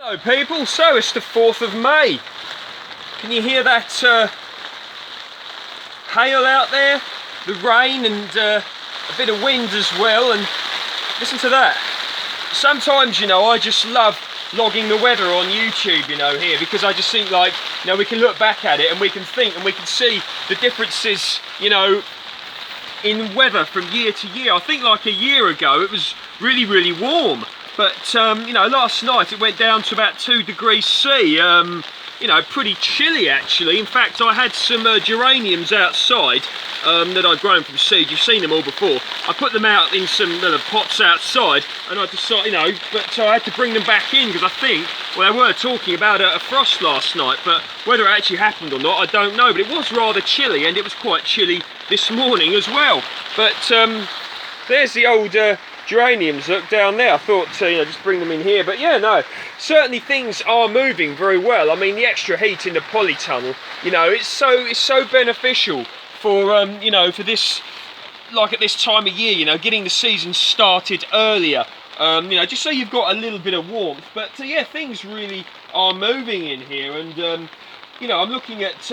Hello people, so it's the 4th of May. Can you hear that hail out there? The rain and a bit of wind as well, and listen to that. Sometimes, you know, I just love logging the weather on YouTube, you know, here, because I just think, like, you know, we can look back at it and we can think and we can see the differences, you know, in weather from year to year. I think like a year ago it was really, really warm. But, you know, last night it went down to about 2 degrees C, you know, pretty chilly actually. In fact, I had some geraniums outside that I'd grown from seed. You've seen them all before. I put them out in some little pots outside, and I decided, you know, but I had to bring them back in because I think, well, they were talking about a frost last night, but whether it actually happened or not, I don't know. But it was rather chilly, and it was quite chilly this morning as well. But there's the old geraniums, look down there. I thought you know, just bring them in here, but yeah, no, certainly things are moving very well. I mean, the extra heat in the polytunnel, you know, it's so beneficial for you know, for this, like at this time of year, you know, getting the season started earlier, you know, just so you've got a little bit of warmth. But yeah, things really are moving in here, and you know, I'm looking at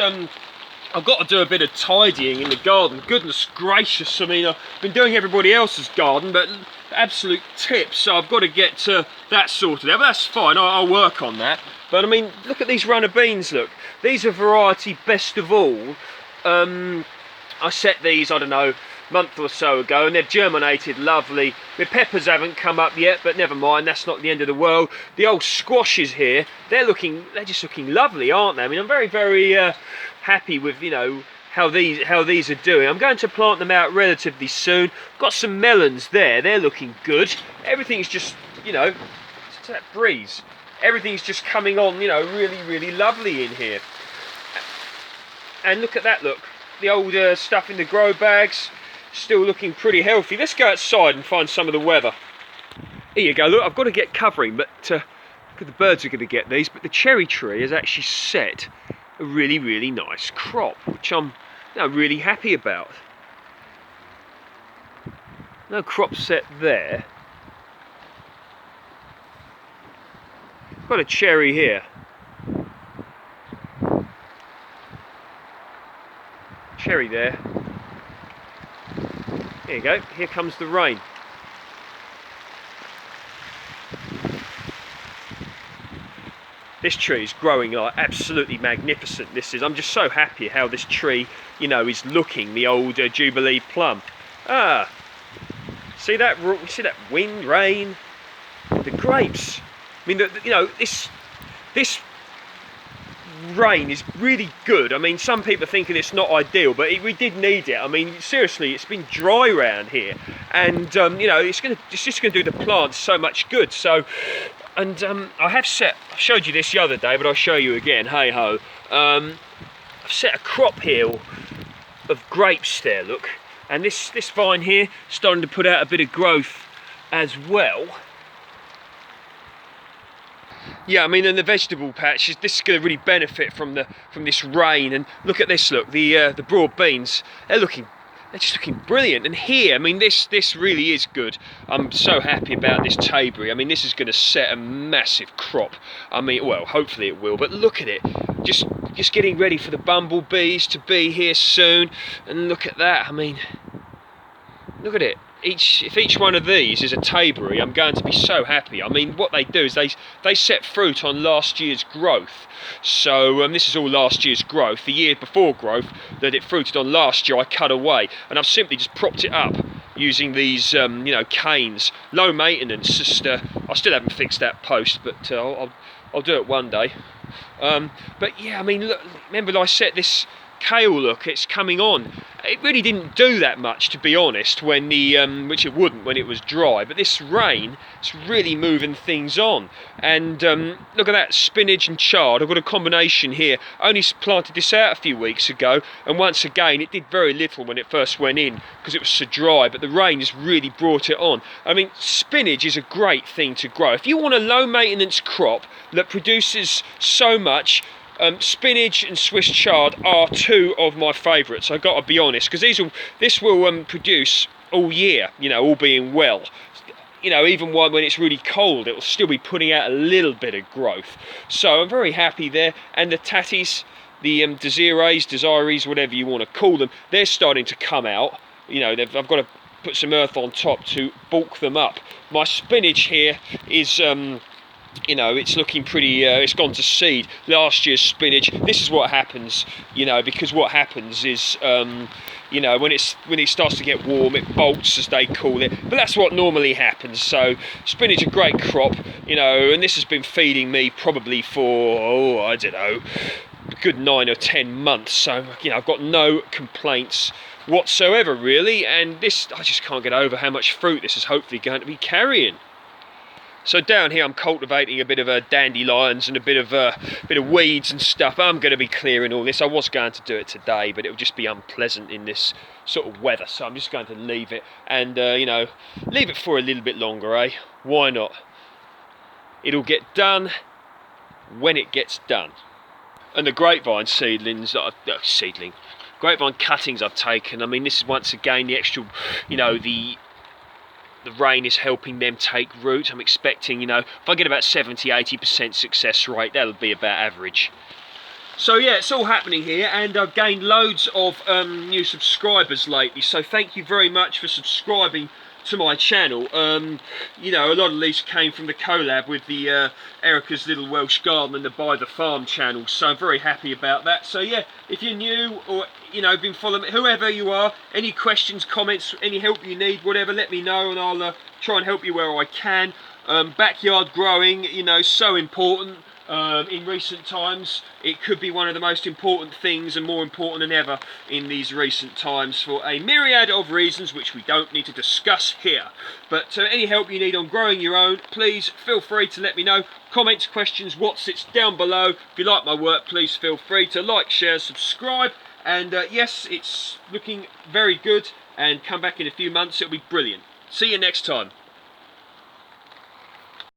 I've got to do a bit of tidying in the garden. Goodness gracious, I mean, I've been doing everybody else's garden, but absolute tips, so I've got to get that sorted out. But that's fine, I'll work on that. But I mean, look at these runner beans, look. These are variety Best of All. I set these, I don't know, a month or so ago, and they've germinated lovely. The peppers haven't come up yet, but never mind, that's not the end of the world. The old squashes here, they're just looking lovely, aren't they? I mean, I'm very, very happy with, you know, how these are doing. I'm going to plant them out relatively soon. Got some melons there, they're looking good. Everything's just, you know, it's that breeze. Everything's just coming on, you know, really, really lovely in here. And look at that, look. The old stuff in the grow bags, still looking pretty healthy. Let's go outside and find some of the weather. Here you go, look, I've got to get covering, but the birds are going to get these, but the cherry tree has actually set a really, really nice crop, which I'm really happy about. No crop set there. Got a cherry here. Cherry there. Here you go, here comes the rain. This tree is growing like absolutely magnificent. This is, I'm just so happy how this tree, you know, is looking, the old Jubilee plum. Ah, see that wind, rain, the grapes. I mean, you know, this rain is really good. I mean, some people are thinking it's not ideal, but we did need it. I mean, seriously, it's been dry around here, and you know, it's just going to do the plants so much good. So, and I showed you this the other day, but I'll show you again. Hey ho, I've set a crop here of grapes there. Look, and this vine here starting to put out a bit of growth as well. Yeah, I mean, in the vegetable patch, this is going to really benefit from this rain. And look at this, look, the broad beans, they're just looking brilliant. And here, I mean, this really is good. I'm so happy about this Tayberry. I mean, this is going to set a massive crop. I mean, well, hopefully it will, but look at it. Just getting ready for the bumblebees to be here soon. And look at that, I mean, look at it. If each one of these is a Tayberry, I'm going to be so happy. I mean, what they do is they set fruit on last year's growth. So this is all last year's growth. The year before growth that it fruited on last year, I cut away, and I've simply just propped it up using these, you know, canes. Low maintenance. Just I still haven't fixed that post, but I'll do it one day. But yeah, I mean, look, remember I set this kale, look, it's coming on. It really didn't do that much, to be honest, when which it wouldn't when it was dry, but this rain, it's really moving things on. And look at that, spinach and chard. I've got a combination here. I only planted this out a few weeks ago, and once again it did very little when it first went in because it was so dry, but the rain has really brought it on. I mean, spinach is a great thing to grow. If you want a low maintenance crop that produces so much, spinach and Swiss chard are two of my favourites. I've got to be honest, because this will produce all year, you know, all being well. you know, even when it's really cold, it will still be putting out a little bit of growth. So I'm very happy there. And the tatties, the Desires, whatever you want to call them, they're starting to come out. You know, I've got to put some earth on top to bulk them up. My spinach here is, you know, it's looking pretty, it's gone to seed. Last year's spinach, this is what happens, you know, because what happens is, you know, when it starts to get warm, it bolts, as they call it. But that's what normally happens. So spinach, a great crop, you know, and this has been feeding me probably for, I don't know, a good 9 or 10 months. So, you know, I've got no complaints whatsoever, really. And this, I just can't get over how much fruit this is hopefully going to be carrying. So down here I'm cultivating a bit of dandelions and a bit of weeds and stuff. I'm going to be clearing all this. I was going to do it today, but it would just be unpleasant in this sort of weather. So I'm just going to leave it and, you know, leave it for a little bit longer, eh? Why not? It'll get done when it gets done. And the grapevine seedlings, grapevine cuttings I've taken, I mean, this is once again the extra, you know, the rain is helping them take root. I'm expecting, you know, if I get about 70-80% success rate, that'll be about average. So yeah, it's all happening here, and I've gained loads of new subscribers lately, so thank you very much for subscribing to my channel. You know, a lot of these came from the collab with the Erica's Little Welsh Garden and the By the Farm channel, so I'm very happy about that. So yeah, if you're new or, you know, been following me, whoever you are, any questions, comments, any help you need, whatever, let me know and I'll try and help you where I can. Backyard growing, you know, so important. In recent times, it could be one of the most important things, and more important than ever in these recent times, for a myriad of reasons which we don't need to discuss here. But any help you need on growing your own, please feel free to let me know. Comments, questions, what sits down below. If you like my work, please feel free to like, share, subscribe. And yes, it's looking very good, and come back in a few months, it'll be brilliant. See you next time.